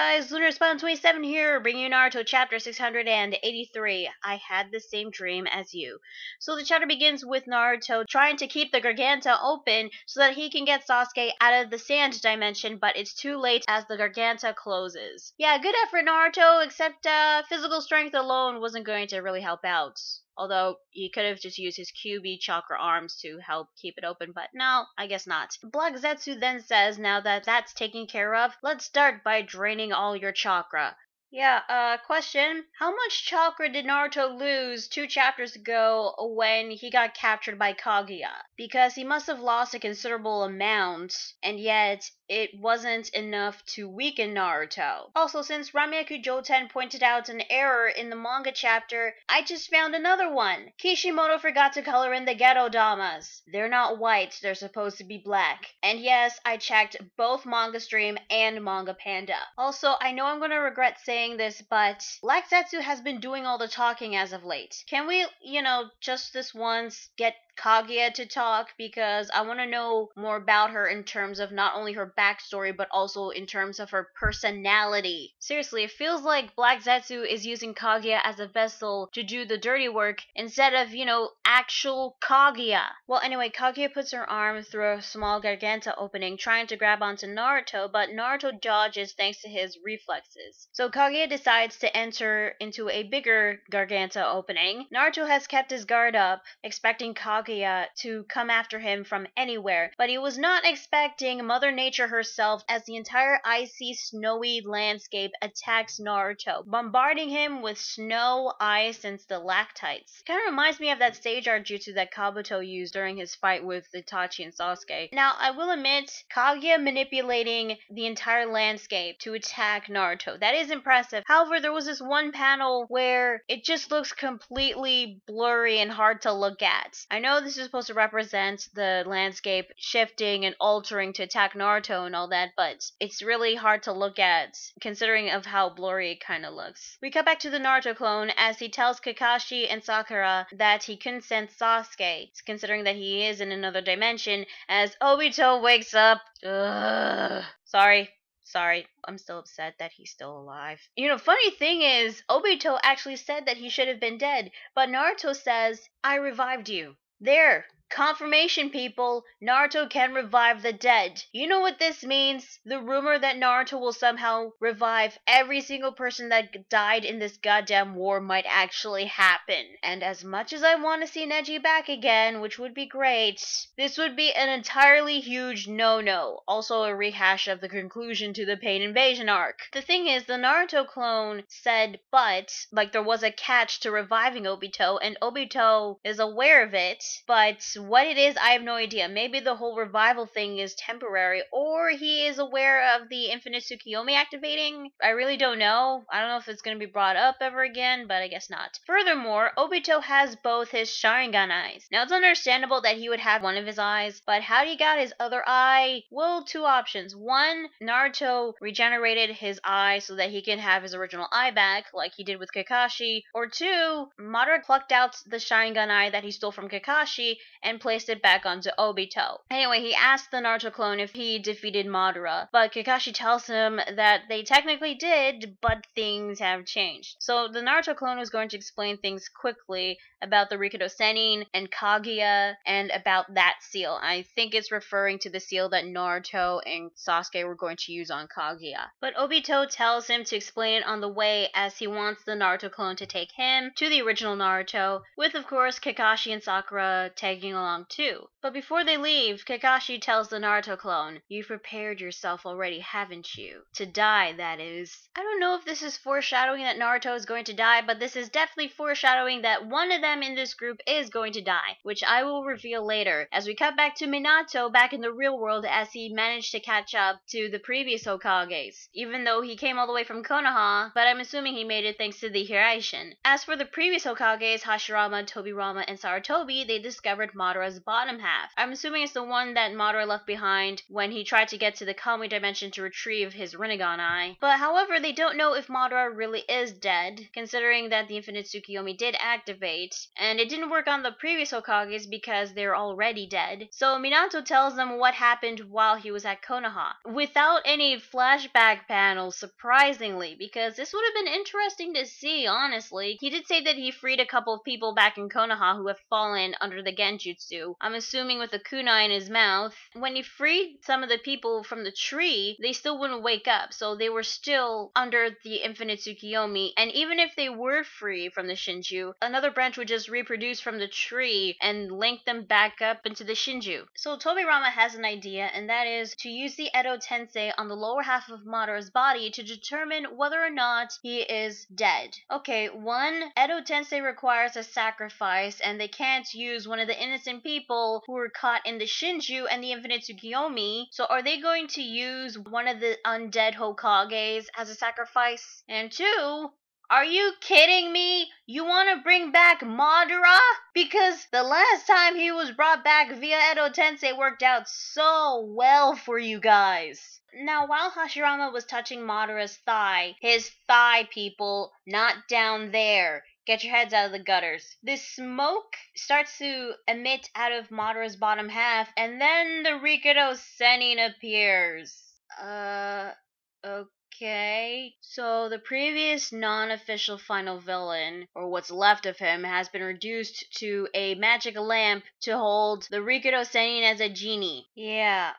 guys, Lunar Spawn 27 here, bringing you Naruto chapter 683. I had the same dream as you. So the chapter begins with Naruto trying to keep the Garganta open so that he can get Sasuke out of the sand dimension, but it's too late as the Garganta closes. Yeah, good effort, Naruto, except physical strength alone wasn't going to really help out. Although, he could have just used his QB chakra arms to help keep it open, but no, I guess not. Black Zetsu then says, now that that's taken care of, let's start by draining all your chakra. Yeah, question. How much chakra did Naruto lose 2 chapters ago when he got captured by Kaguya? Because he must have lost a considerable amount, and yet it wasn't enough to weaken Naruto. Also, since Ramyaku Joten pointed out an error in the manga chapter, I just found another one. Kishimoto forgot to color in the ghetto damas. They're not white, they're supposed to be black. And yes, I checked both Manga Stream and Manga Panda. Also, I know I'm gonna regret saying this, but Black Zetsu has been doing all the talking as of late. Can we, just this once get Kaguya to talk, because I want to know more about her in terms of not only her backstory but also in terms of her personality. Seriously, it feels like Black Zetsu is using Kaguya as a vessel to do the dirty work instead of, actual Kaguya. Well, anyway, Kaguya puts her arm through a small Garganta opening trying to grab onto Naruto, but Naruto dodges thanks to his reflexes. So Kaguya decides to enter into a bigger Garganta opening. Naruto has kept his guard up, expecting Kaguya to come after him from anywhere, but he was not expecting Mother Nature herself as the entire icy, snowy landscape attacks Naruto, bombarding him with snow, ice, and stalactites. Kind of reminds me of that stage art jutsu that Kabuto used during his fight with Itachi and Sasuke. Now, I will admit, Kaguya manipulating the entire landscape to attack Naruto. That is impressive. However, there was this one panel where it just looks completely blurry and hard to look at. I know this is supposed to represent the landscape shifting and altering to attack Naruto and all that, but it's really hard to look at considering of how blurry it kind of looks. We cut back to the Naruto clone as he tells Kakashi and Sakura that he couldn't send Sasuke, considering that he is in another dimension, as Obito wakes up. Ugh. Sorry, I'm still upset that he's still alive. Funny thing is, Obito actually said that he should have been dead, but Naruto says, I revived you. There. Confirmation, people. Naruto can revive the dead. You know what this means? The rumor that Naruto will somehow revive every single person that died in this goddamn war might actually happen. And as much as I want to see Neji back again, which would be great, this would be an entirely huge no-no. Also a rehash of the conclusion to the Pain Invasion arc. The thing is, the Naruto clone said there was a catch to reviving Obito, and Obito is aware of it, but what it is, I have no idea. Maybe the whole revival thing is temporary, or he is aware of the Infinite Tsukiyomi activating. I really don't know. I don't know if it's going to be brought up ever again, but I guess not. Furthermore, Obito has both his Sharingan eyes. Now, it's understandable that he would have one of his eyes, but how he got his other eye? Well, 2 options. One, Naruto regenerated his eye so that he can have his original eye back, like he did with Kakashi. Or 2, Madara plucked out the Sharingan eye that he stole from Kakashi and placed it back onto Obito. Anyway, he asked the Naruto clone if he defeated Madara, but Kakashi tells him that they technically did, but things have changed. So the Naruto clone was going to explain things quickly about the Rikudou Sennin and Kaguya and about that seal. I think it's referring to the seal that Naruto and Sasuke were going to use on Kaguya. But Obito tells him to explain it on the way, as he wants the Naruto clone to take him to the original Naruto, with of course Kakashi and Sakura tagging along too. But before they leave, Kakashi tells the Naruto clone, you've prepared yourself already, haven't you? To die, that is. I don't know if this is foreshadowing that Naruto is going to die, but this is definitely foreshadowing that one of them in this group is going to die, which I will reveal later, as we cut back to Minato back in the real world as he managed to catch up to the previous Hokages, even though he came all the way from Konoha, but I'm assuming he made it thanks to the Hiraishin. As for the previous Hokages, Hashirama, Tobirama, and Sarutobi, they discovered Madara's bottom half. I'm assuming it's the one that Madara left behind when he tried to get to the Kamui dimension to retrieve his Rinnegan eye. But however, they don't know if Madara really is dead, considering that the Infinite Tsukiyomi did activate, and it didn't work on the previous Hokages because they're already dead. So Minato tells them what happened while he was at Konoha, without any flashback panels, surprisingly, because this would have been interesting to see, honestly. He did say that he freed a couple of people back in Konoha who have fallen under the Genjutsu, I'm assuming with a kunai in his mouth. When he freed some of the people from the tree, they still wouldn't wake up, so they were still under the Infinite Tsukiyomi, and even if they were free from the Shinju, another branch would just reproduce from the tree and link them back up into the Shinju. So Tobirama has an idea, and that is to use the Edo Tensei on the lower half of Madara's body to determine whether or not he is dead. Okay, one, Edo Tensei requires a sacrifice, and they can't use one of the innocent people who were caught in the Shinju and the Infinite Tsukiyomi, so are they going to use one of the undead Hokages as a sacrifice? And two, are you kidding me? You want to bring back Madara? Because the last time he was brought back via Edo Tensei worked out so well for you guys. Now, while Hashirama was touching Madara's thigh, his thigh, people, not down there. Get your heads out of the gutters. This smoke starts to emit out of Madara's bottom half, and then the Rikudou Sennin appears. Okay. So the previous non-official final villain, or what's left of him, has been reduced to a magic lamp to hold the Rikudou Sennin as a genie. Yeah,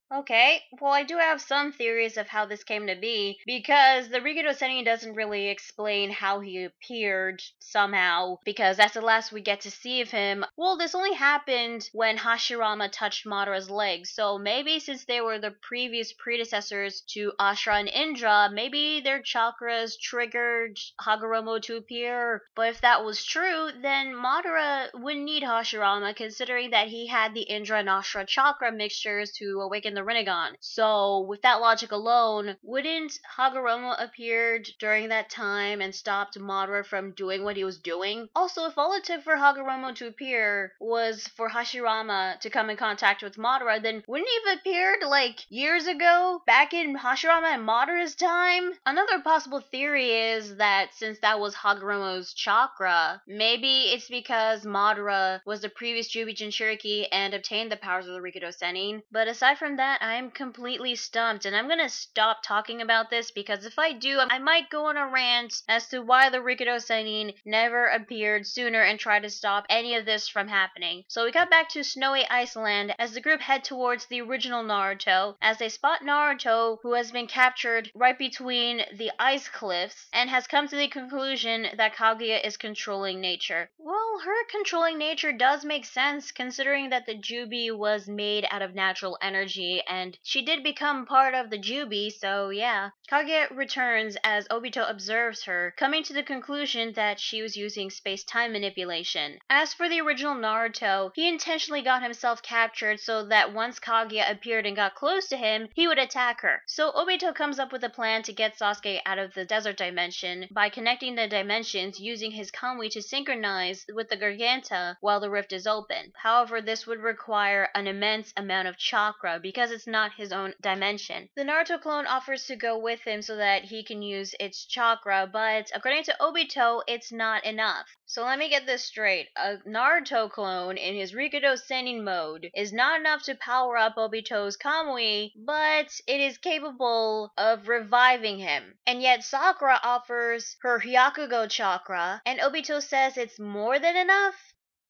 okay, well I do have some theories of how this came to be, because the Rikudou Sennin doesn't really explain how he appeared somehow, because that's the last we get to see of him. Well, this only happened when Hashirama touched Madara's legs, so maybe since they were the previous predecessors to Ashura and Indra, maybe their chakras triggered Hagoromo to appear. But if that was true, then Madara wouldn't need Hashirama, considering that he had the Indra and Ashura chakra mixtures to awaken the Rinnegan. So, with that logic alone, wouldn't Hagoromo appeared during that time and stopped Madara from doing what he was doing? Also, if all it took for Hagoromo to appear was for Hashirama to come in contact with Madara, then wouldn't he have appeared like years ago, back in Hashirama and Madara's time? Another possible theory is that since that was Hagoromo's chakra, maybe it's because Madara was the previous Jubi Jinchuriki and obtained the powers of the Rikudou Sennin. But aside from that, I'm completely stumped, and I'm gonna stop talking about this, because if I do, I might go on a rant as to why the Rikudou Sennin never appeared sooner and try to stop any of this from happening. So we got back to snowy Iceland as the group head towards the original Naruto, as they spot Naruto, who has been captured right between the ice cliffs and has come to the conclusion that Kaguya is controlling nature. Well, her controlling nature does make sense, considering that the Jubi was made out of natural energy, and she did become part of the Jubi, so yeah. Kaguya returns as Obito observes her, coming to the conclusion that she was using space-time manipulation. As for the original Naruto, he intentionally got himself captured so that once Kaguya appeared and got close to him, he would attack her. So Obito comes up with a plan to get Sasuke out of the desert dimension by connecting the dimensions using his Kamui to synchronize with the Garganta while the rift is open. However, this would require an immense amount of chakra because it's not his own dimension. The Naruto clone offers to go with him so that he can use its chakra, but according to Obito, it's not enough. So let me get this straight. A Naruto clone in his Rikudou Sennin mode is not enough to power up Obito's Kamui, but it is capable of reviving him. And yet Sakura offers her Hyakugo chakra, and Obito says it's more than enough?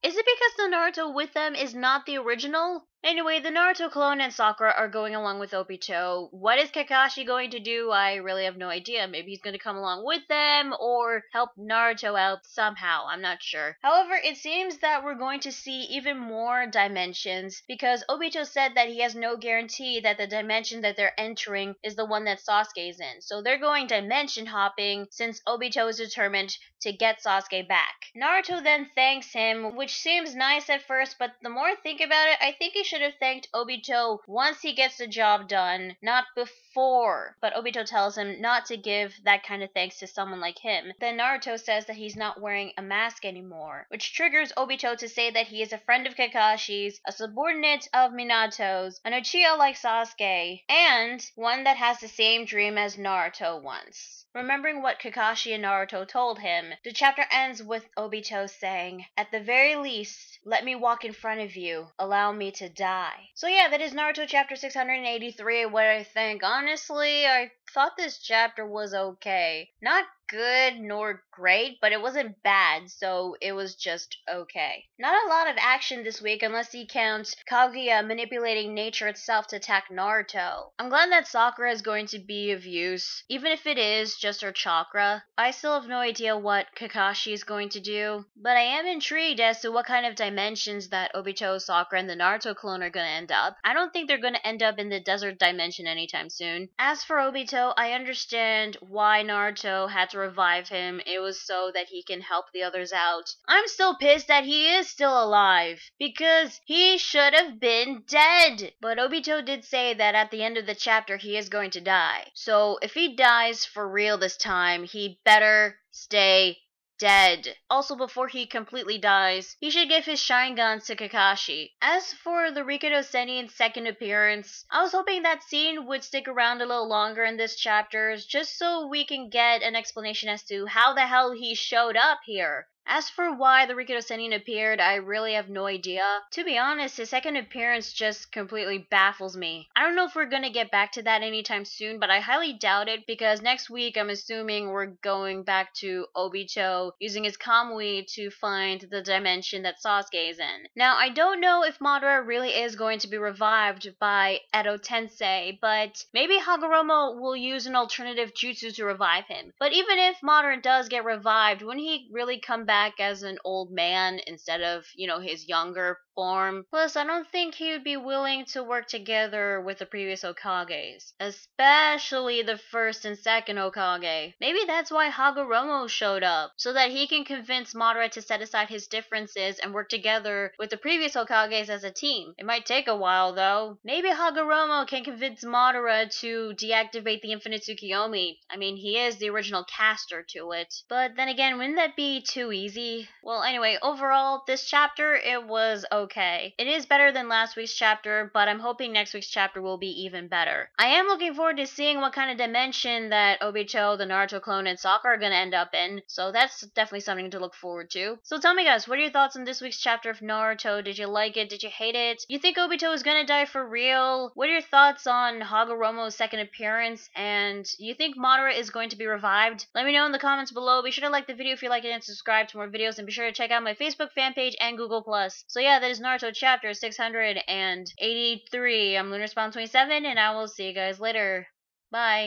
Is it because the Naruto with them is not the original? Anyway, the Naruto clone and Sakura are going along with Obito. What is Kakashi going to do? I really have no idea. Maybe he's going to come along with them or help Naruto out somehow. I'm not sure. However, it seems that we're going to see even more dimensions because Obito said that he has no guarantee that the dimension that they're entering is the one that Sasuke is in. So they're going dimension hopping since Obito is determined to get Sasuke back. Naruto then thanks him, which seems nice at first, but the more I think about it, I think he should have thanked Obito once he gets the job done, not before. But Obito tells him not to give that kind of thanks to someone like him. Then Naruto says that he's not wearing a mask anymore, which triggers Obito to say that he is a friend of Kakashi's, a subordinate of Minato's, an Uchiha like Sasuke, and one that has the same dream as Naruto once. Remembering what Kakashi and Naruto told him, the chapter ends with Obito saying, "At the very least, let me walk in front of you. Allow me to die." So yeah, that is Naruto chapter 683. What I think. Honestly, I thought this chapter was okay. Not good nor great, but it wasn't bad, so it was just okay. Not a lot of action this week unless you count Kaguya manipulating nature itself to attack Naruto. I'm glad that Sakura is going to be of use, even if it is just her chakra. I still have no idea what Kakashi is going to do, but I am intrigued as to what kind of dimensions that Obito, Sakura, and the Naruto clone are going to end up. I don't think they're going to end up in the desert dimension anytime soon. As for Obito, I understand why Naruto had to revive him. It was so that he can help the others out. I'm still pissed that he is still alive, because he should have been dead. But Obito did say that at the end of the chapter he is going to die. So if he dies for real this time, he better stay dead. Also, before he completely dies, he should give his Sharingan to Kakashi. As for the Rikudou Sennin's second appearance, I was hoping that scene would stick around a little longer in this chapter, just so we can get an explanation as to how the hell he showed up here. As for why the Rikudou Sennin appeared, I really have no idea. To be honest, his second appearance just completely baffles me. I don't know if we're gonna get back to that anytime soon, but I highly doubt it, because next week I'm assuming we're going back to Obito using his Kamui to find the dimension that Sasuke is in. Now, I don't know if Madara really is going to be revived by Edo Tensei, but maybe Hagoromo will use an alternative jutsu to revive him. But even if Madara does get revived, wouldn't he really come back as an old man instead of, his younger form? Plus, I don't think he would be willing to work together with the previous Hokages, especially the first and second Hokage. Maybe that's why Hagoromo showed up, so that he can convince Madara to set aside his differences and work together with the previous Hokages as a team. It might take a while though. Maybe Hagoromo can convince Madara to deactivate the Infinite Tsukiyomi. I mean, he is the original caster to it. But then again, wouldn't that be too easy? Well, anyway, overall, this chapter, it was okay. It is better than last week's chapter, but I'm hoping next week's chapter will be even better. I am looking forward to seeing what kind of dimension that Obito, the Naruto clone, and Sakura are gonna end up in, so that's definitely something to look forward to. So tell me guys, what are your thoughts on this week's chapter of Naruto? Did you like it? Did you hate it? You think Obito is gonna die for real? What are your thoughts on Hagoromo's second appearance? And you think Madara is going to be revived? Let me know in the comments below. Be sure to like the video if you like it and subscribe to more videos, and be sure to check out my Facebook fan page and Google+. So yeah, that is Naruto chapter 683. I'm LunarSpawn27, and I will see you guys later. Bye.